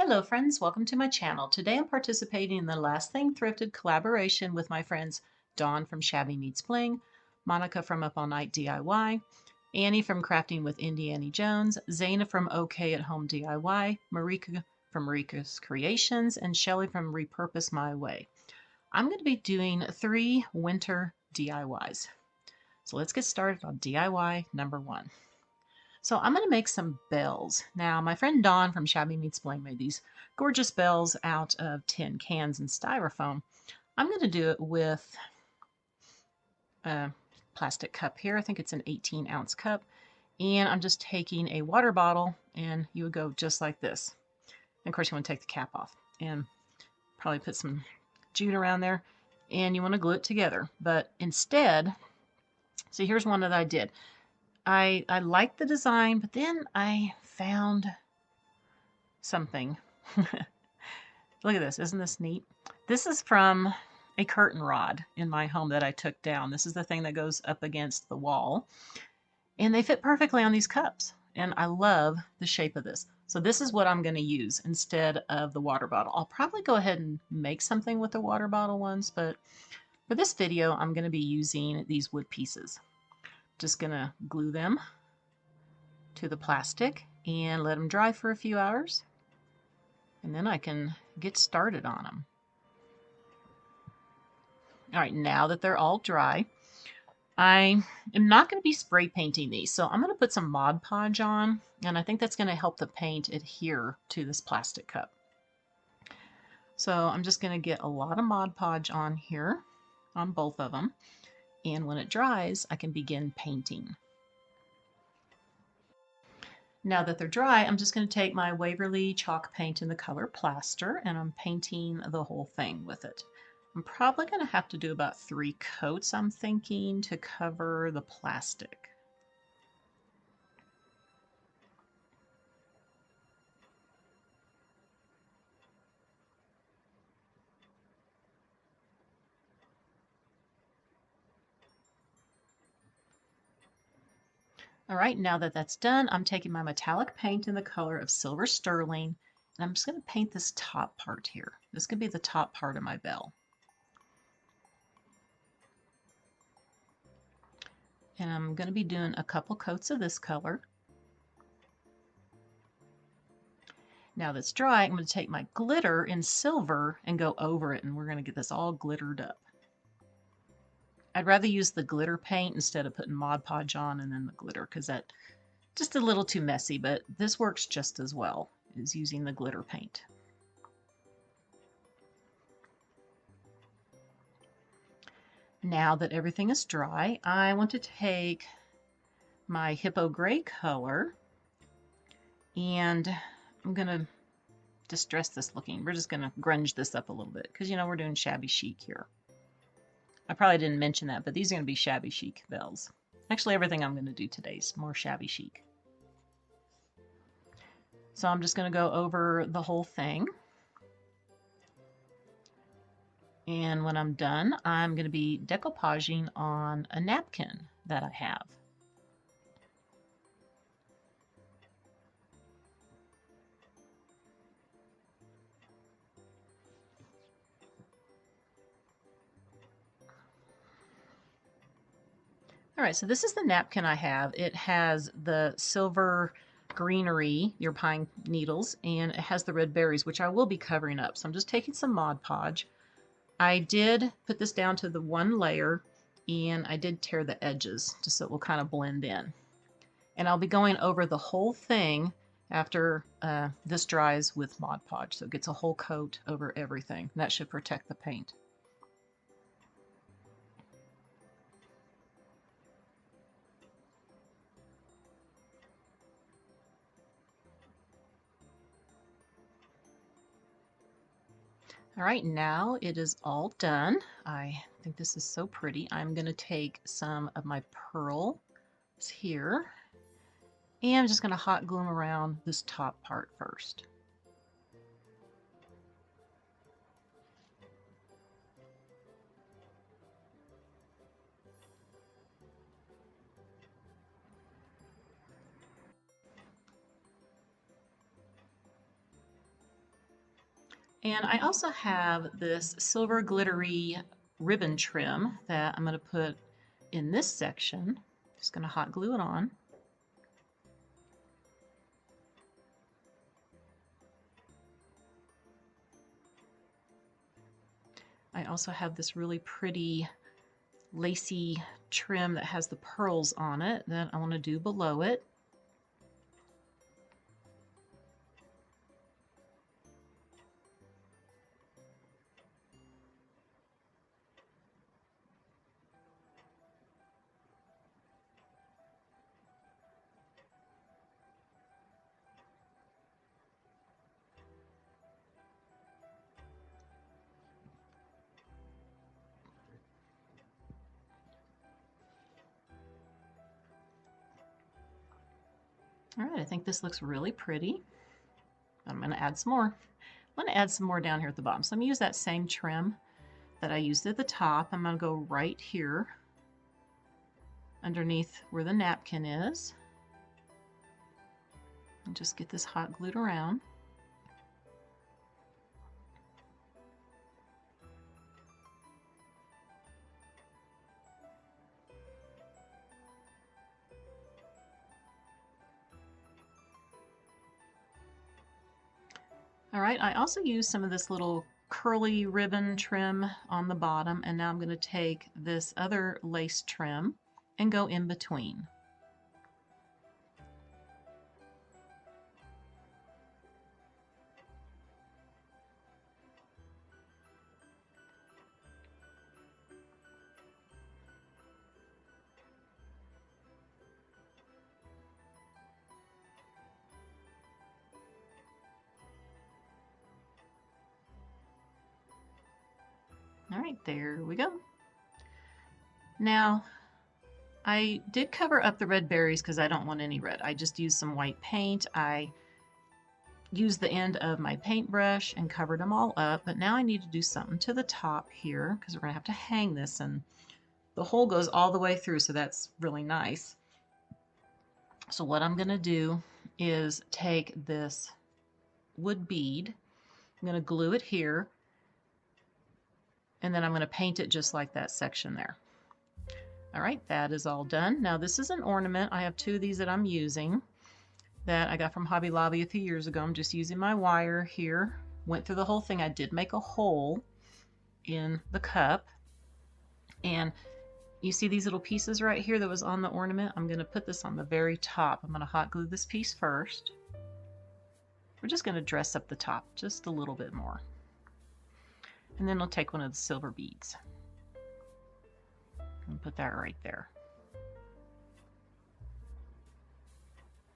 Hello friends, welcome to my channel. Today I'm participating in the Last Thing Thrifted collaboration with my friends Dawn from Shabby Meets Bling, Monica from Up All Night DIY, Annie from Crafting with Indiana Jones, Zaina from OK at Home DIY, Marika from Marika's Creations, and Shelly from Repurpose My Way. I'm going to be doing 3 winter DIYs. So let's get started on DIY number 1. So I'm going to make some bells. Now, my friend Dawn from Shabby Meets Bling made these gorgeous bells out of tin cans and styrofoam. I'm going to do it with a plastic cup here. I think it's an 18-ounce cup. And I'm just taking a water bottle, and you would go just like this. And of course, you want to take the cap off and probably put some jute around there. And you want to glue it together. But instead, see, here's one that I did. I liked the design, but then I found something. Look at this. Isn't this neat? This is from a curtain rod in my home that I took down. This is the thing that goes up against the wall. And they fit perfectly on these cups. And I love the shape of this. So this is what I'm going to use instead of the water bottle. I'll probably go ahead and make something with the water bottle ones, but for this video, I'm going to be using these wood pieces. Just gonna glue them to the plastic and let them dry for a few hours, and then I can get started on them. All right, now that they're all dry, I am not going to be spray painting these, so I'm going to put some Mod Podge on, and I think that's going to help the paint adhere to this plastic cup. So I'm just going to get a lot of Mod Podge on here, on both of them, and when it dries, I can begin painting. Now that they're dry, I'm just going to take my Waverly chalk paint in the color Plaster, and I'm painting the whole thing with it. I'm probably going to have to do about 3 coats, I'm thinking, to cover the plastic. All right, now that that's done, I'm taking my metallic paint in the color of Silver Sterling, and I'm just going to paint this top part here. This could be the top part of my bell. And I'm going to be doing a couple coats of this color. Now that's dry, I'm going to take my glitter in silver and go over it, and we're going to get this all glittered up. I'd rather use the glitter paint instead of putting Mod Podge on and then the glitter, because that's just a little too messy, but this works just as well as using the glitter paint. Now that everything is dry, I want to take my Hippo Gray color, and I'm going to distress this looking. We're just going to grunge this up a little bit, because, you know, we're doing Shabby Chic here. I probably didn't mention that, but these are going to be Shabby Chic bells. Actually, everything I'm going to do today is more Shabby Chic. So I'm just going to go over the whole thing. And when I'm done, I'm going to be decoupaging on a napkin that I have. All right, so this is the napkin I have. It has the silver greenery, your pine needles, and it has the red berries, which I will be covering up. So I'm just taking some Mod Podge. I did put this down to the 1 layer, and I did tear the edges just so it will kind of blend in. And I'll be going over the whole thing after this dries with Mod Podge, so it gets a whole coat over everything. That should protect the paint. All right, now it is all done. I think this is so pretty. I'm going to take some of my pearls here, and I'm just going to hot glue them around this top part first. And I also have this silver glittery ribbon trim that I'm going to put in this section. Just going to hot glue it on. I also have this really pretty lacy trim that has the pearls on it that I want to do below it. All right, I think this looks really pretty. I'm going to add some more. I'm going to add some more down here at the bottom. So I'm going to use that same trim that I used at the top. I'm going to go right here underneath where the napkin is and just get this hot glued around. All right, I also used some of this little curly ribbon trim on the bottom, and now I'm going to take this other lace trim and go in between. All right, there we go. Now, I did cover up the red berries because I don't want any red. I just used some white paint. I used the end of my paintbrush and covered them all up, but now I need to do something to the top here because we're gonna have to hang this, and the hole goes all the way through, so that's really nice. So what I'm gonna do is take this wood bead, I'm gonna glue it here, and then I'm going to paint it just like that section there. All right, that is all done. Now this is an ornament. I have two of these that I'm using that I got from Hobby Lobby a few years ago. I'm just using my wire here. Went through the whole thing. I did make a hole in the cup. And you see these little pieces right here that was on the ornament? I'm going to put this on the very top. I'm going to hot glue this piece first. We're just going to dress up the top just a little bit more. And then I'll take one of the silver beads and put that right there.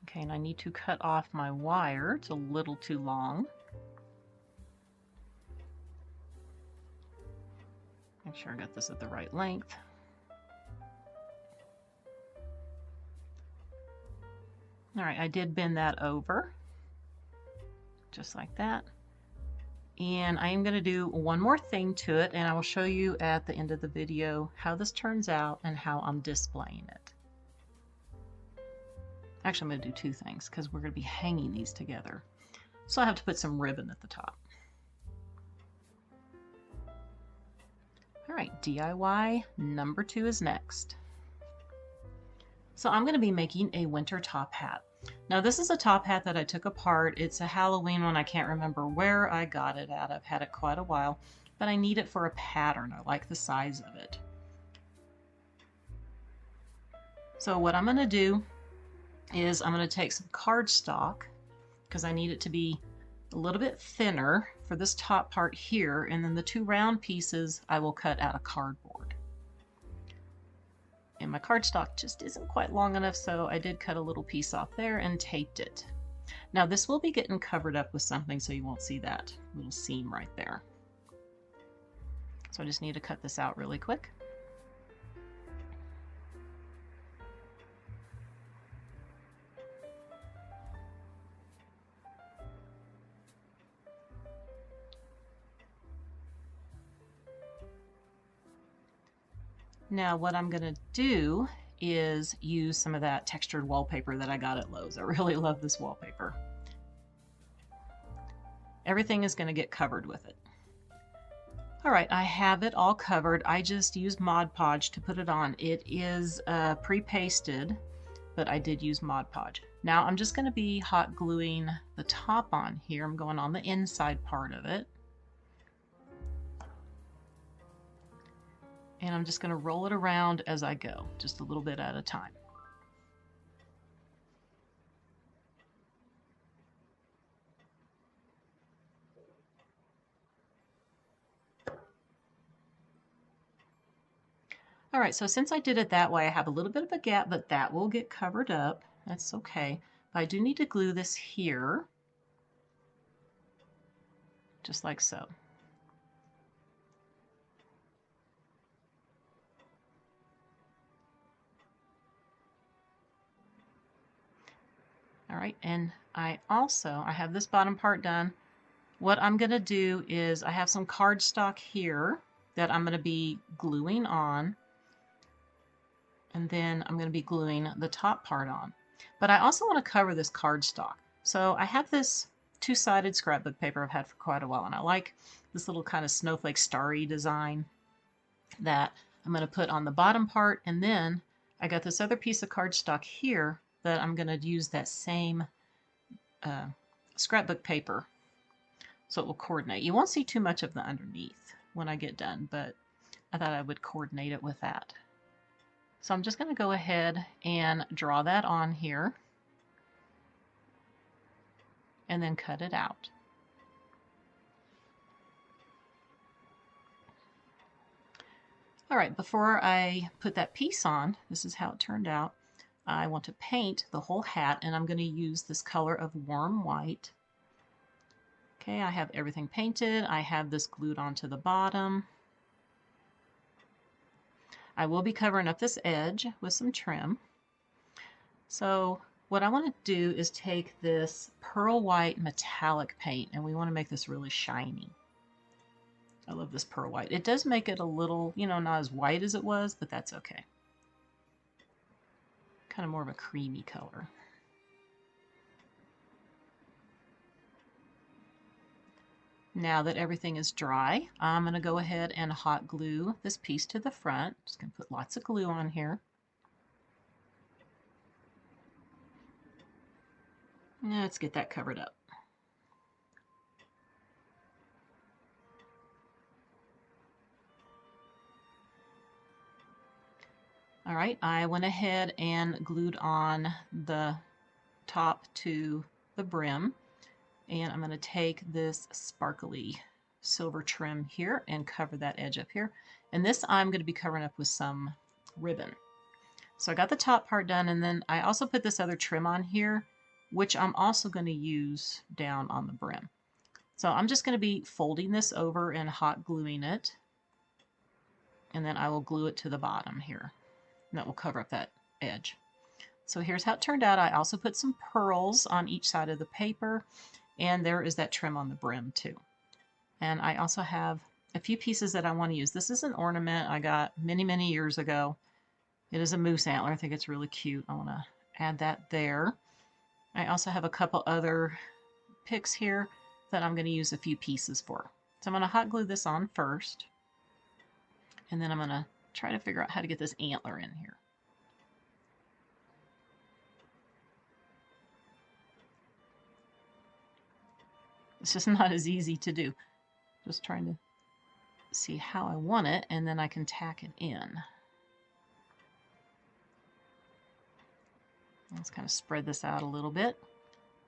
Okay, and I need to cut off my wire. It's a little too long. Make sure I got this at the right length. All right, I did bend that over, just like that. And I am going to do one more thing to it, and I will show you at the end of the video how this turns out and how I'm displaying it. Actually, I'm going to do two things because we're going to be hanging these together. So I have to put some ribbon at the top. All right, DIY number 2 is next. So I'm going to be making a winter top hat. Now this is a top hat that I took apart. It's a Halloween one. I can't remember where I got it at. I've had it quite a while, but I need it for a pattern. I like the size of it. So what I'm going to do is I'm going to take some cardstock because I need it to be a little bit thinner for this top part here, and then the 2 round pieces I will cut out of cardboard. And my cardstock just isn't quite long enough, so I did cut a little piece off there and taped it. Now this will be getting covered up with something, so you won't see that little seam right there. So I just need to cut this out really quick. Now what I'm going to do is use some of that textured wallpaper that I got at Lowe's. I really love this wallpaper. Everything is going to get covered with it. All right, I have it all covered. I just used Mod Podge to put it on. It is pre-pasted, but I did use Mod Podge. Now I'm just going to be hot gluing the top on here. I'm going on the inside part of it. And I'm just going to roll it around as I go, just a little bit at a time. All right, so since I did it that way, I have a little bit of a gap, but that will get covered up. That's okay. But I do need to glue this here, just like so. All right, and I have this bottom part done. What I'm going to do is I have some cardstock here that I'm going to be gluing on. And then I'm going to be gluing the top part on. But I also want to cover this cardstock. So I have this two-sided scrapbook paper I've had for quite a while, and I like this little kind of snowflake starry design that I'm going to put on the bottom part, and then I got this other piece of cardstock here that I'm going to use that same scrapbook paper so it will coordinate. You won't see too much of the underneath when I get done, but I thought I would coordinate it with that. So I'm just going to go ahead and draw that on here and then cut it out. All right, before I put that piece on, this is how it turned out. I want to paint the whole hat, and I'm going to use this color of warm white. Okay, I have everything painted. I have this glued onto the bottom. I will be covering up this edge with some trim. So what I want to do is take this pearl white metallic paint, and we want to make this really shiny. I love this pearl white. It does make it a little, not as white as it was, but that's okay. Kind of more of a creamy color. Now that everything is dry, I'm going to go ahead and hot glue this piece to the front. Just going to put lots of glue on here. Now let's get that covered up. All right, I went ahead and glued on the top to the brim. And I'm going to take this sparkly silver trim here and cover that edge up here. And this I'm going to be covering up with some ribbon. So I got the top part done, and then I also put this other trim on here, which I'm also going to use down on the brim. So I'm just going to be folding this over and hot gluing it. And then I will glue it to the bottom here. And that will cover up that edge. So here's how it turned out. I also put some pearls on each side of the paper. And there is that trim on the brim too. And I also have a few pieces that I want to use. This is an ornament I got many, many years ago. It is a moose antler. I think it's really cute. I want to add that there. I also have a couple other picks here that I'm going to use a few pieces for. So I'm going to hot glue this on first. And then I'm going to try to figure out how to get this antler in here. It's just not as easy to do. Just trying to see how I want it, and then I can tack it in. Let's kind of spread this out a little bit.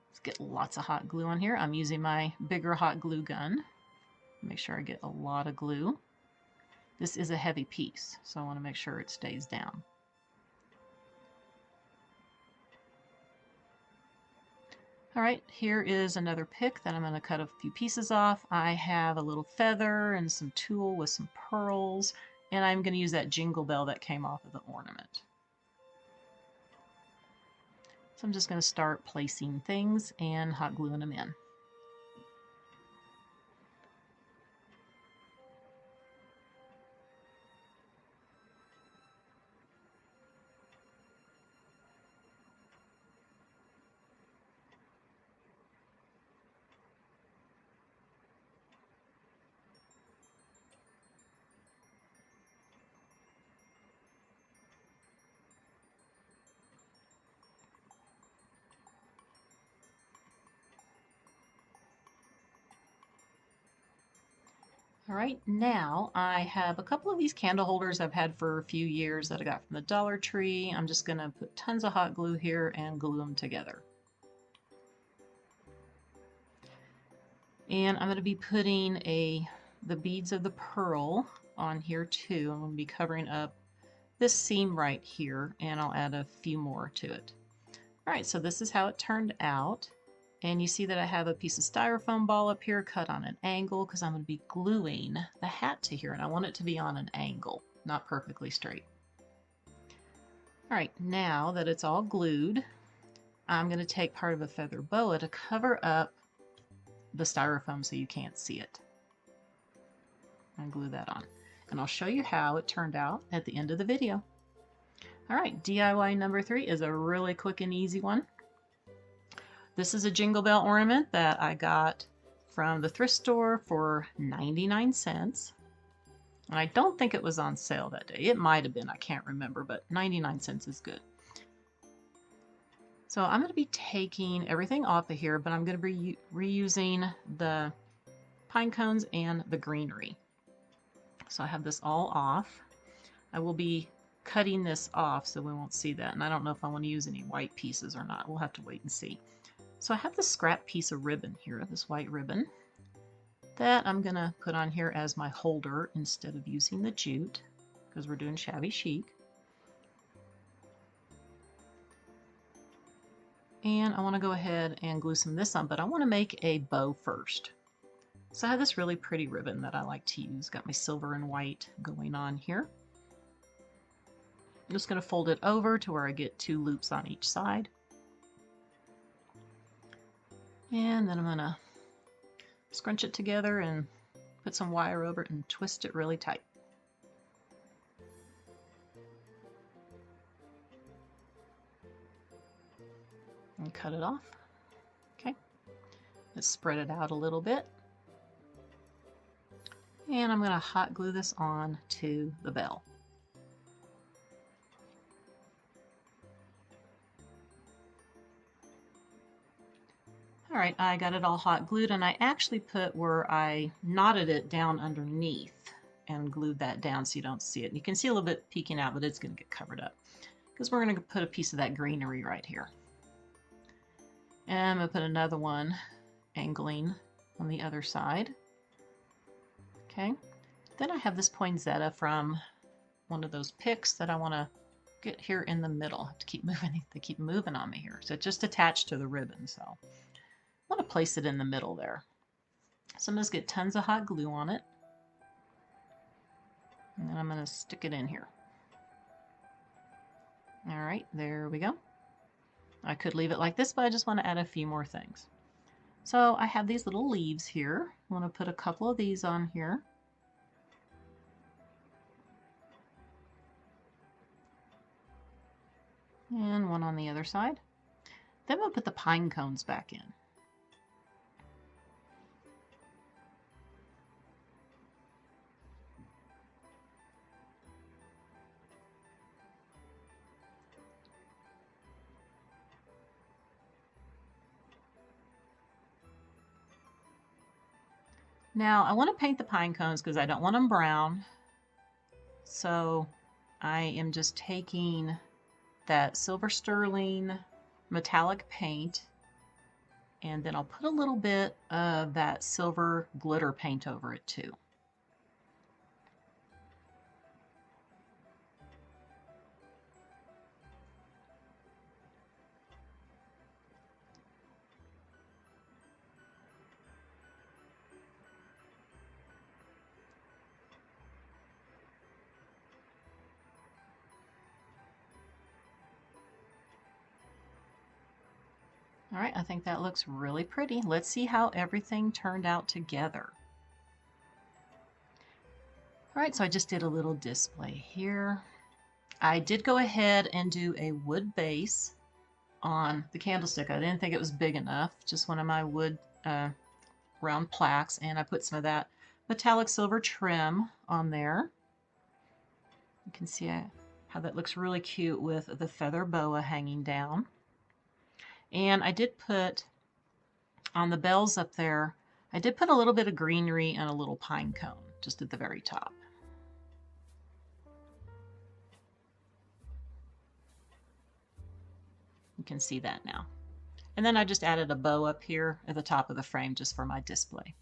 Let's get lots of hot glue on here. I'm using my bigger hot glue gun. Make sure I get a lot of glue. This is a heavy piece, so I want to make sure it stays down. All right, here is another pick that I'm going to cut a few pieces off. I have a little feather and some tulle with some pearls, and I'm going to use that jingle bell that came off of the ornament. So I'm just going to start placing things and hot gluing them in. All right, now I have a couple of these candle holders I've had for a few years that I got from the Dollar Tree. I'm just going to put tons of hot glue here and glue them together. And I'm going to be putting the beads of the pearl on here too. I'm going to be covering up this seam right here, and I'll add a few more to it. All right, so this is how it turned out. And you see that I have a piece of styrofoam ball up here cut on an angle because I'm going to be gluing the hat to here, and I want it to be on an angle, not perfectly straight. All right, now that it's all glued, I'm going to take part of a feather boa to cover up the styrofoam so you can't see it. And glue that on. And I'll show you how it turned out at the end of the video. All right, DIY number 3 is a really quick and easy one. This is a jingle bell ornament that I got from the thrift store for 99 cents. And I don't think it was on sale that day. It might have been, I can't remember, but 99 cents is good. So I'm going to be taking everything off of here, but I'm going to be reusing the pine cones and the greenery. So I have this all off. I will be cutting this off so we won't see that. And I don't know if I want to use any white pieces or not. We'll have to wait and see. So I have this scrap piece of ribbon here, this white ribbon, that I'm going to put on here as my holder instead of using the jute because we're doing Shabby Chic. And I want to go ahead and glue some of this on, but I want to make a bow first. So I have this really pretty ribbon that I like to use. Got my silver and white going on here. I'm just going to fold it over to where I get 2 loops on each side. And then I'm going to scrunch it together and put some wire over it and twist it really tight. And cut it off. Okay. Let's spread it out a little bit. And I'm going to hot glue this on to the bell. All right, I got it all hot glued, and I actually put where I knotted it down underneath and glued that down so you don't see it. You can see a little bit peeking out, but it's going to get covered up because we're going to put a piece of that greenery right here. And I'm going to put another one angling on the other side. Okay. Then I have this poinsettia from one of those picks that I want to get here in the middle. I have to keep moving. They keep moving on me here. So it's just attached to the ribbon. So I want to place it in the middle there. So I'm just going to get tons of hot glue on it. And then I'm going to stick it in here. All right, there we go. I could leave it like this, but I just want to add a few more things. So I have these little leaves here. I want to put a couple of these on here. And one on the other side. Then we'll put the pine cones back in. Now I want to paint the pine cones because I don't want them brown. So I am just taking that silver sterling metallic paint, and then I'll put a little bit of that silver glitter paint over it too. All right, I think that looks really pretty. Let's see how everything turned out together. All right, so I just did a little display here. I did go ahead and do a wood base on the candlestick. I didn't think it was big enough, just one of my wood round plaques, and I put some of that metallic silver trim on there. You can see how that looks really cute with the feather boa hanging down. And I did put on the bells up there, I did put a little bit of greenery and a little pine cone. just at the very top. You can see that now. And then I just added a bow up here at the top of the frame just for my display.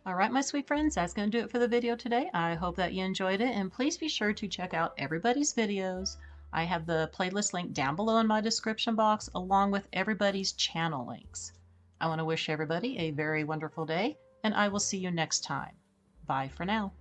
All right, my sweet friends, that's going to do it for the video today. I hope that you enjoyed it, and please be sure to check out everybody's videos. I have the playlist link down below in my description box, along with everybody's channel links. I want to wish everybody a very wonderful day, and I will see you next time. Bye for now.